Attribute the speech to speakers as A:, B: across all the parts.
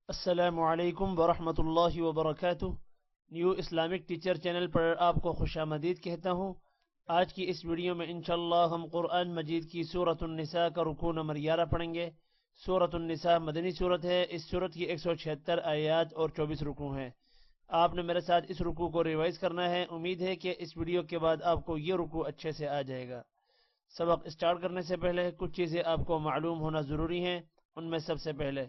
A: अस्सलामुअलैकुम वरहमतुल्लाहि वबरकातुह। न्यू इस्लामिक टीचर चैनल पर आपको खुशामदीद कहता हूँ। आज की इस वीडियो में इंशाअल्लाह हम कुरान मजीद की सूरत उन-निसा का रुकू नंबर 11 पढ़ेंगे। सूरत उन-निसा मदनी सूरत है। इस सूरत की 176 आयात और 24 रुकू हैं। आपने मेरे साथ इस रुकू को रिवाइज करना है। उम्मीद है कि इस वीडियो के बाद आपको ये रुकू अच्छे से आ जाएगा। सबक स्टार्ट करने से पहले कुछ चीज़ें आपको मालूम होना ज़रूरी हैं। उनमें सबसे पहले,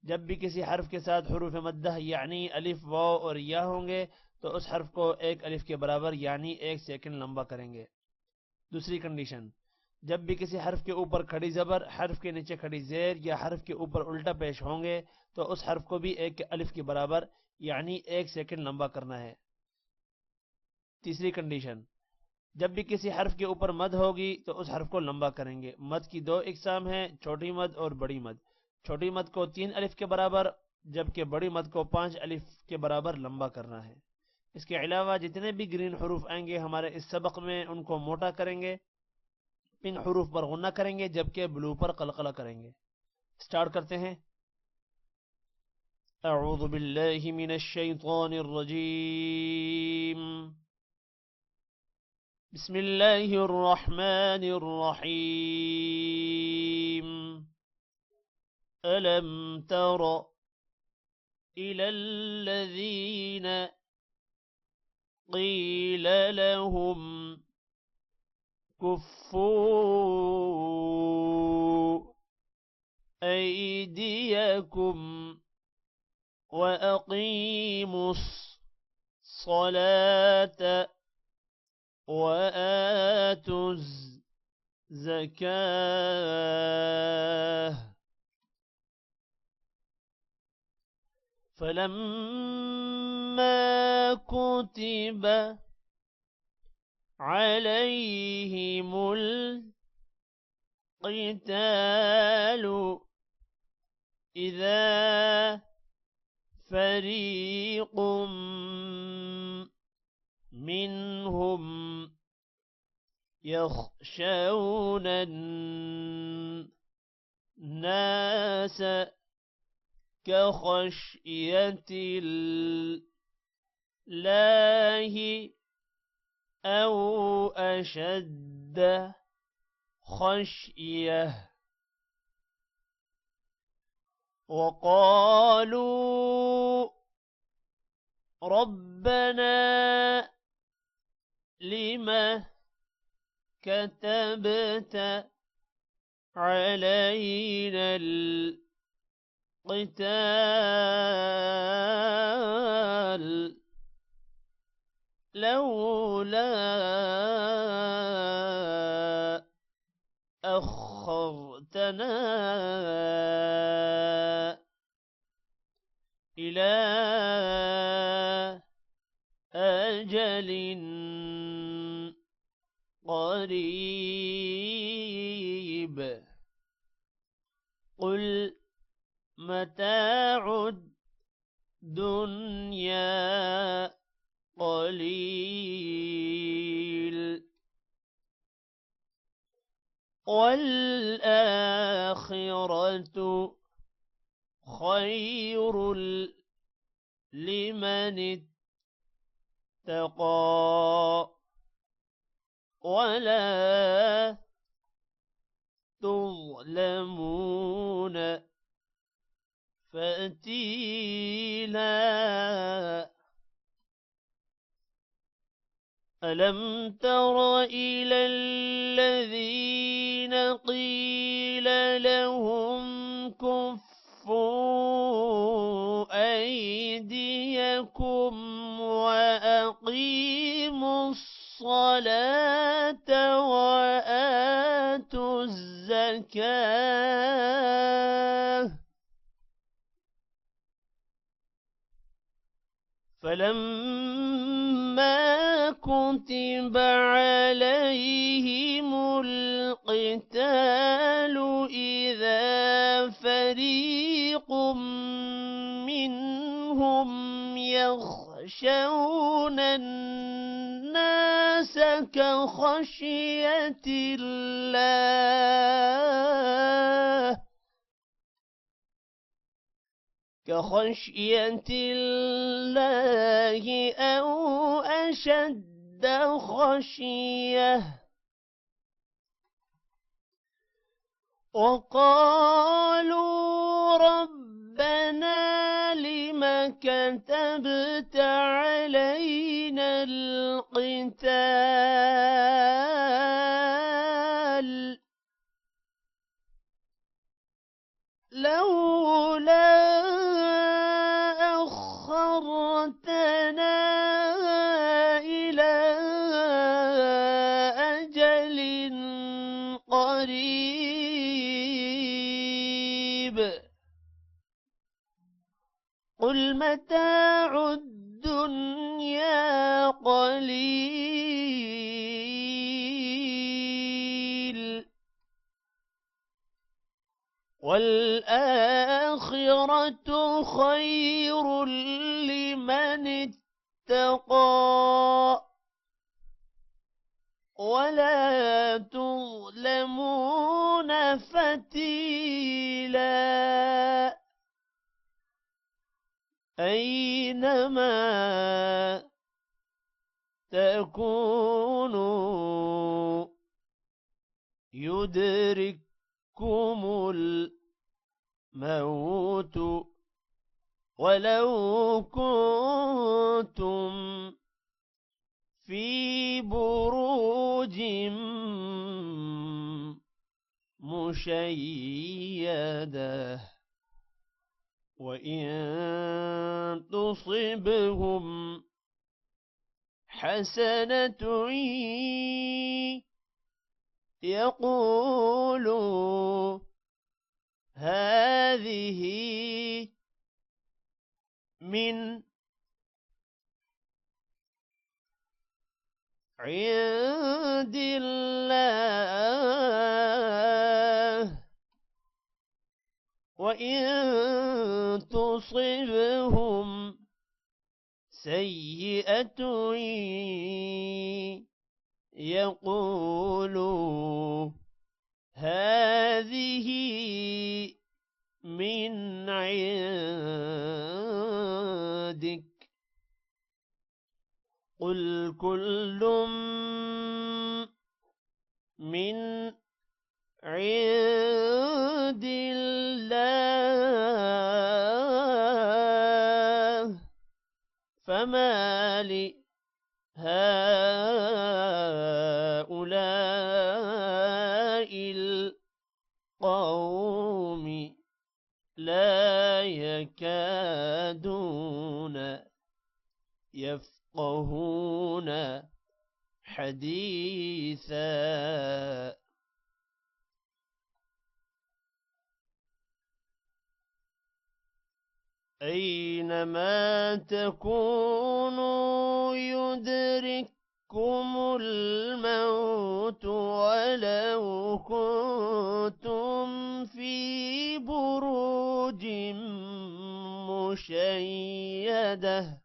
A: जब भी किसी हर्फ के साथ हुरूफ मद्दा यानी अलिफ वाव और या होंगे तो उस हर्फ को एक अलिफ के बराबर यानी 1 सेकंड लंबा करेंगे। दूसरी कंडीशन, जब भी किसी हर्फ के ऊपर खड़ी जबर, हर्फ के नीचे खड़ी जेर या हर्फ के ऊपर उल्टा पेश होंगे तो उस हर्फ को भी एक अलिफ के बराबर यानी 1 सेकंड लंबा करना है। तीसरी कंडीशन, जब भी किसी हर्फ के ऊपर मद होगी तो उस हर्फ को लंबा करेंगे। मद की दो इकसाम हैं, छोटी मद और बड़ी मद। छोटी मद को 3 अलिफ के बराबर, जबकि बड़ी मद को 5 अलिफ के बराबर लंबा करना है। इसके अलावा जितने भी ग्रीन हरूफ आएंगे हमारे इस सबक में उनको मोटा करेंगे, पिंक हरूफ पर गुन्ना करेंगे, जबकि ब्लू पर कलकला करेंगे। स्टार्ट करते हैं। अऊज़ु बिल्लाहि मिनश शैतानिर रजीम। बिस्मिल्लाहिर रहमानिर रहीम। अलम तरा إلى الذين قيل لهم كفوا أيديكم وأقيموا الصلاة وآتوا الزكاة فلما كتب عليهم القتال إذا فريق منهم يخشون الناس كخشية الله أو أشد خشية وقالوا ربنا لم كتبت علينا القتال لولا أخرتنا إلى أجل قريب قل متاع الدنيا قليل والآخرة خير لمن اتقى ولا تظلمون فتيلا. ألم تر إلى الذين قيل لهم كفوا أيديكم وأقيموا الصلاة وآتوا الزكاة فلما كتب عليهم القتال إذا فريق منهم يخشون الناس كخشية الله كخشية الله أو أشد خشية. وقالوا ربنا لم كتبت علينا القتال لولا أخرتنا إلى أجل قريب قل متاع الدنيا قليل والآخرة خير لمن اتقى ولا تظلمون فتيلا. أينما تكونوا يدرككم الموت ولو كنتم في بروج مشيدة وإن تصبهم حسنة يقولوا هذه من عند الله وإن تصبهم سيئة يقولوا هذه من عندك قل كل من عند الله فما لهؤلاء القوم لا يكادون يفقهون حديثا. أينما تكونوا يدرككم الموت ولو كنتم في بروج مشيدة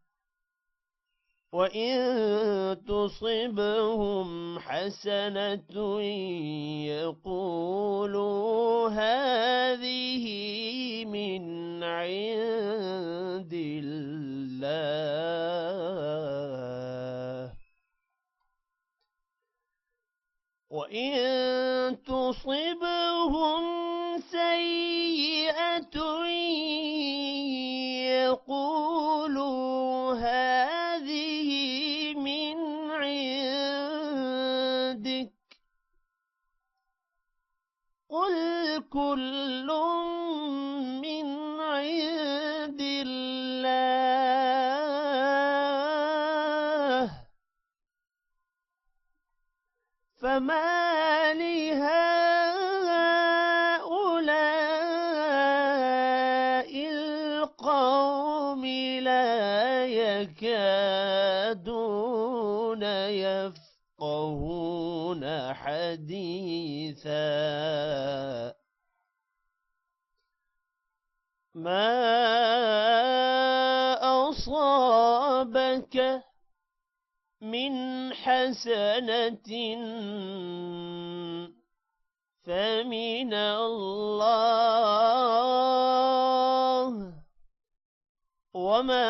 A: وإن تصبهم حسنة يقولوا هذه من عند الله وإن تصبهم سيئة يقولوا هذه من عندك قل كل من عند الله فما لهؤلاء القوم لا يكادون يفقهون حديثا. ما أصابك من حسنة فمن الله وما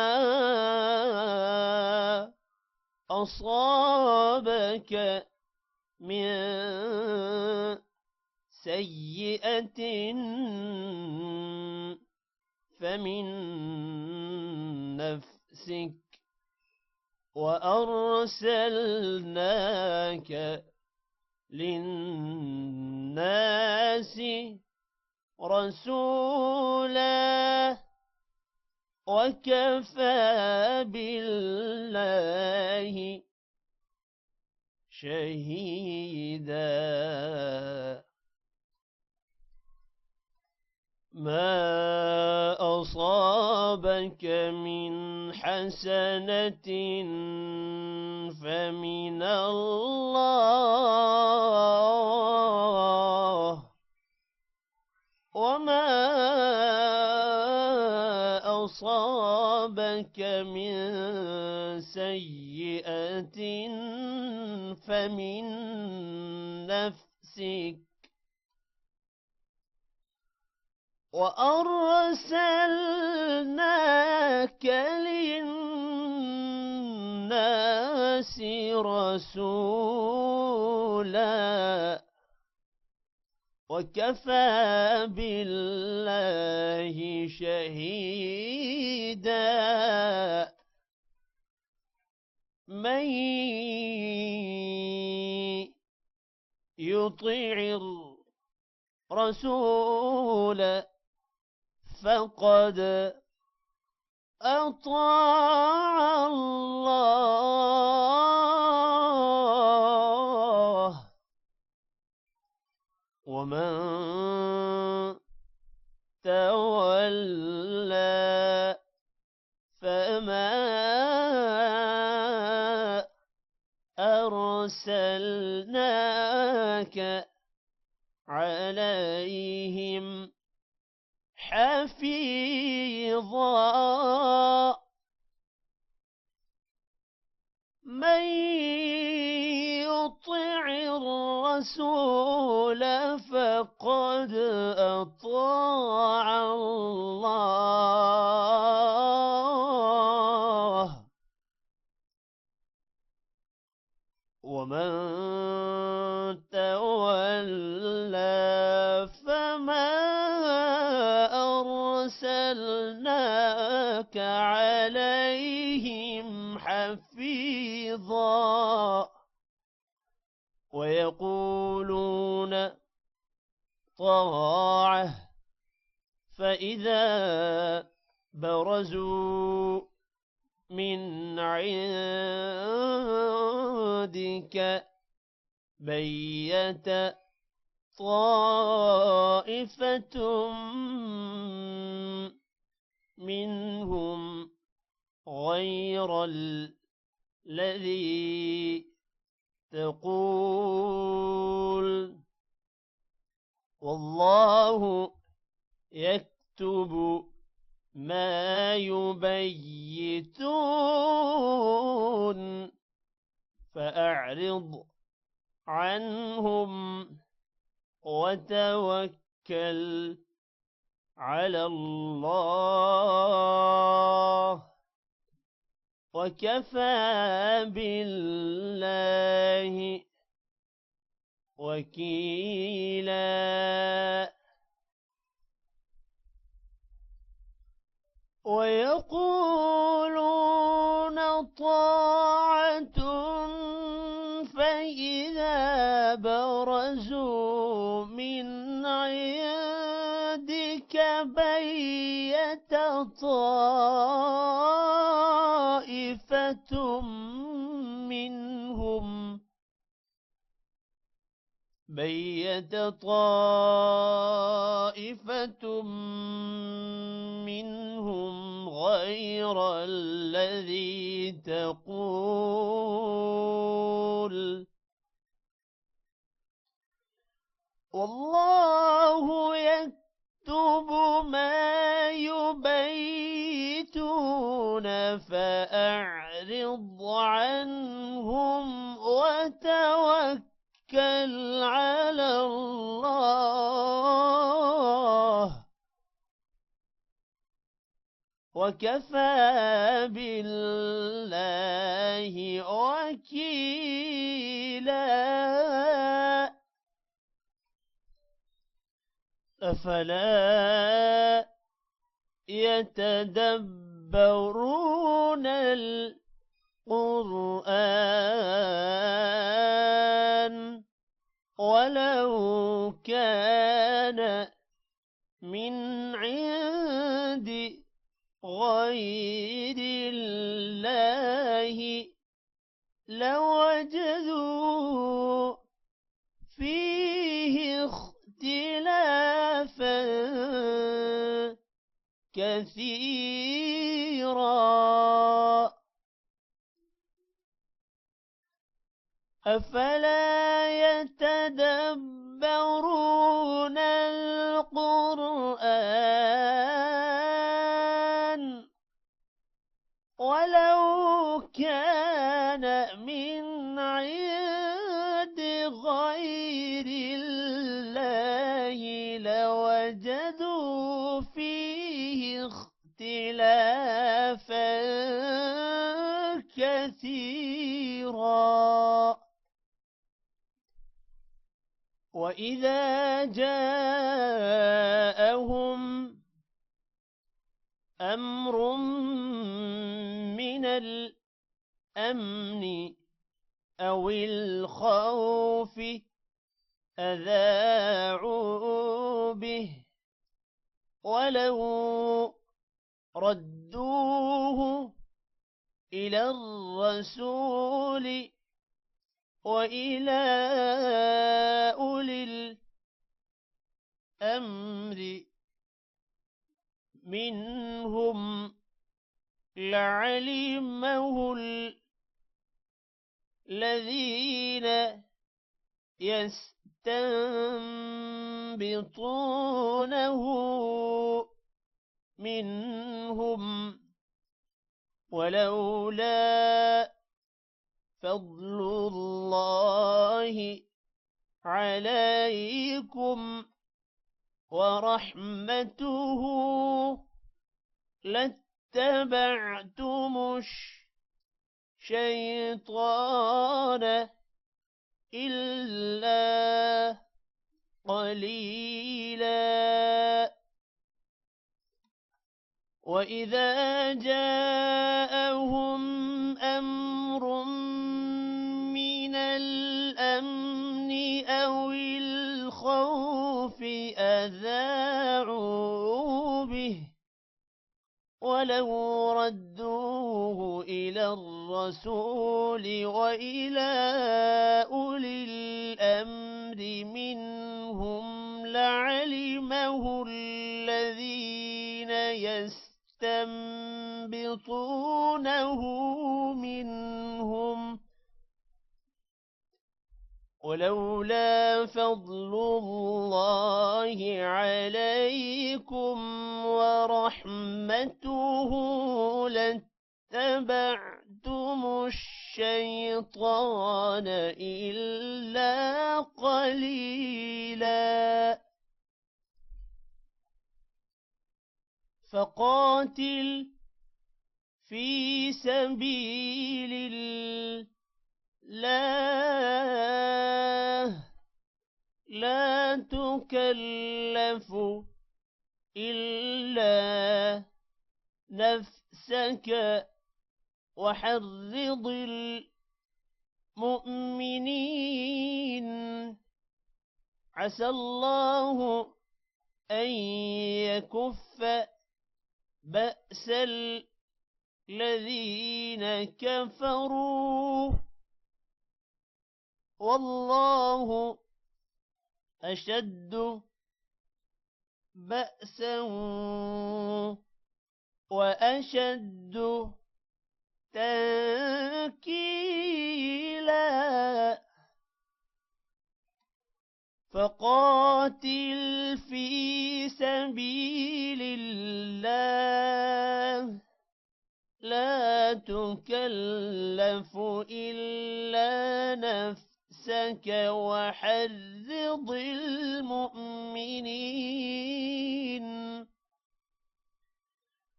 A: أصابك من سيئة فمن نفسك وأرسلناك للناس رسولا وكفى بالله شهيدا. ما أصابك من حسنة فمن الله وما أصابك من سيئة فمن نفسك وأرسلناك للناس رسولا وكفى بالله شهيدا. من يطع الرسول فقد أطاع الله ومن تولى فما أرسلناك عليهم حفيظا. من يطع الرسول فقد أطاع الله ومن تولى فما أرسلناك عليهم حفيظا. ويقولون طاعة فإذا برزوا من عندك بيت طائفة منهم غير الذي تقول والله يكتب ما يبيتون فأعرض عنهم وتوكل على الله وكفى بالله وكيلا. ويقولون طاعة فإذا برزوا من عندك بيت طائفة منهم غير الذي تقول والله يكتب ما يبيتون فأعرض عنهم وتوكل على الله وكفى بالله وكيلا أفلا يتدبرون القرآن ولو كان من عند غير الله لوجدوا فيه اختلافا كثيرا أفلا يتدبرون القرآن ولو كان من عند غير الله لوجدوا فيه اختلافا كثيرا وإذا جاءهم أمر من الأمن أو الخوف أذاعوا به ولو ردوه إلى الرسول وإلى أولي الأمر منهم لعلمه الذين يستنبطونه منهم ولولا فضل الله عليكم ورحمته لاتبعتم الشيطان إلا قليلا وإذا جاءهم أمر من الأمن أو الخوف أذاعوا به ولو ردوه إلى الرسول وإلى أولي الأمر منهم لعلمه الذين يستنبطونه منهم ولولا فضل الله عليكم ورحمته لاتبعتم الشيطان إلا قليلا فقاتل في سبيل الله لا تكلف إلا نفسك وحرض المؤمنين عسى الله أن يكف بأس الذين كفروا والله أشد بأسا وأشد تنكيلا فقاتل في سبيل الله لا تكلف إلا نفسك وحرض المؤمنين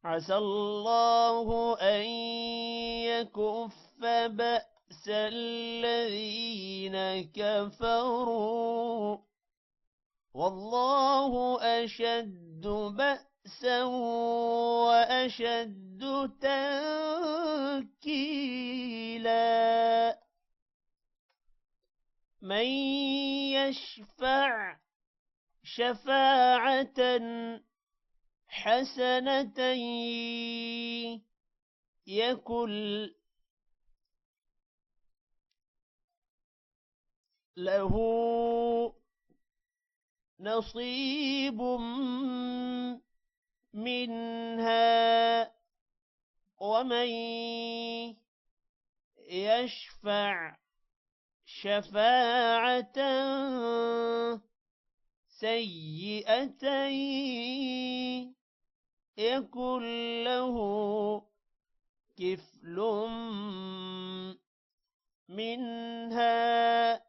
A: عسى الله أن يكف بأس الذين كفروا والله أشد بأسا وأشد تنكيلا من يشفع شفاعة حسنة يكن له نصيب منها ومن يشفع شفاعة سيئة يكن له كفل منها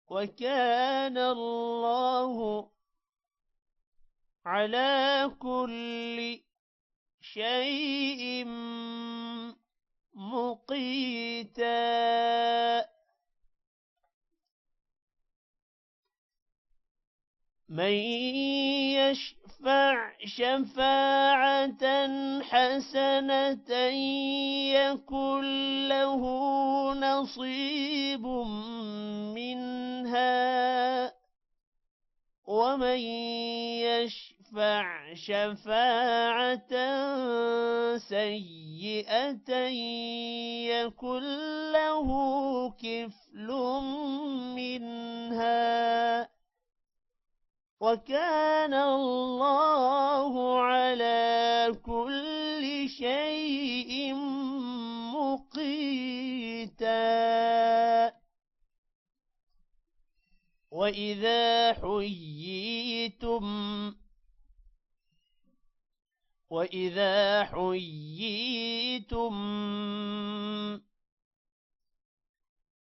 A: وكان الله على كل شيء مقيتا من يشفع شفاعة حسنة يكن له نصيب منها ومن يشفع شفاعة سيئة يكن له كفل منها وكان الله على كل شيء مقيتا وإذا حييتم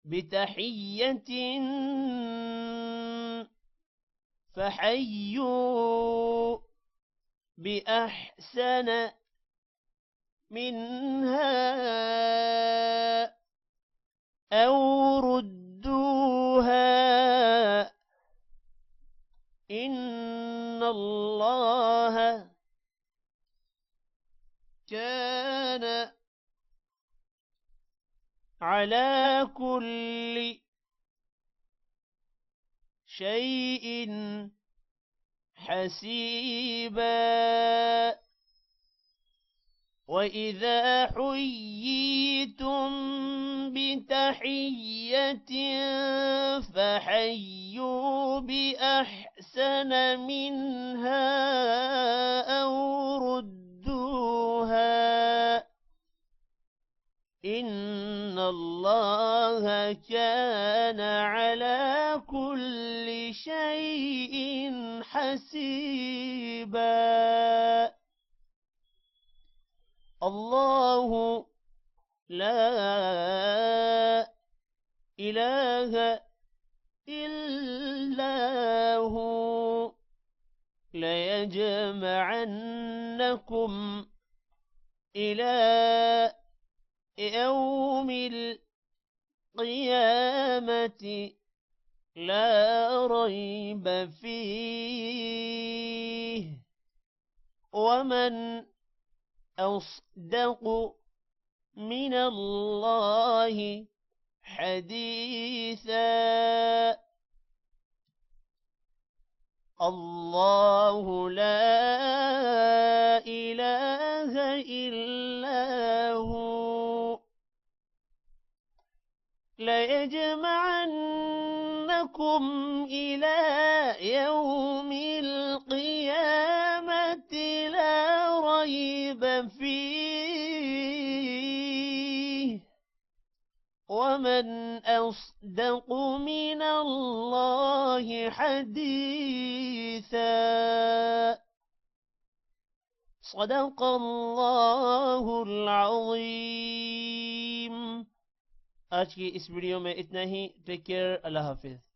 A: بتحية فحيوا بأحسن منها أو ردوها إن الله كان على كل شيء حسيبا وإذا حييتم بتحية فحيوا بأحسن منها أو ردوها إن الله كان على كل شيء حسيبا الله لا إله إلا هو ليجمعنكم إلى يوم القيامة لا ريب فيه ومن أصدق من الله حديثا الله لا إله إلا هو ليجمعنكم إلى يوم القيامة لا ريب فيه ومن أصدق من الله حديثا صدق الله العظيم। आज की इस वीडियो में इतना ही। टेक केयर, अल्लाह हाफिज।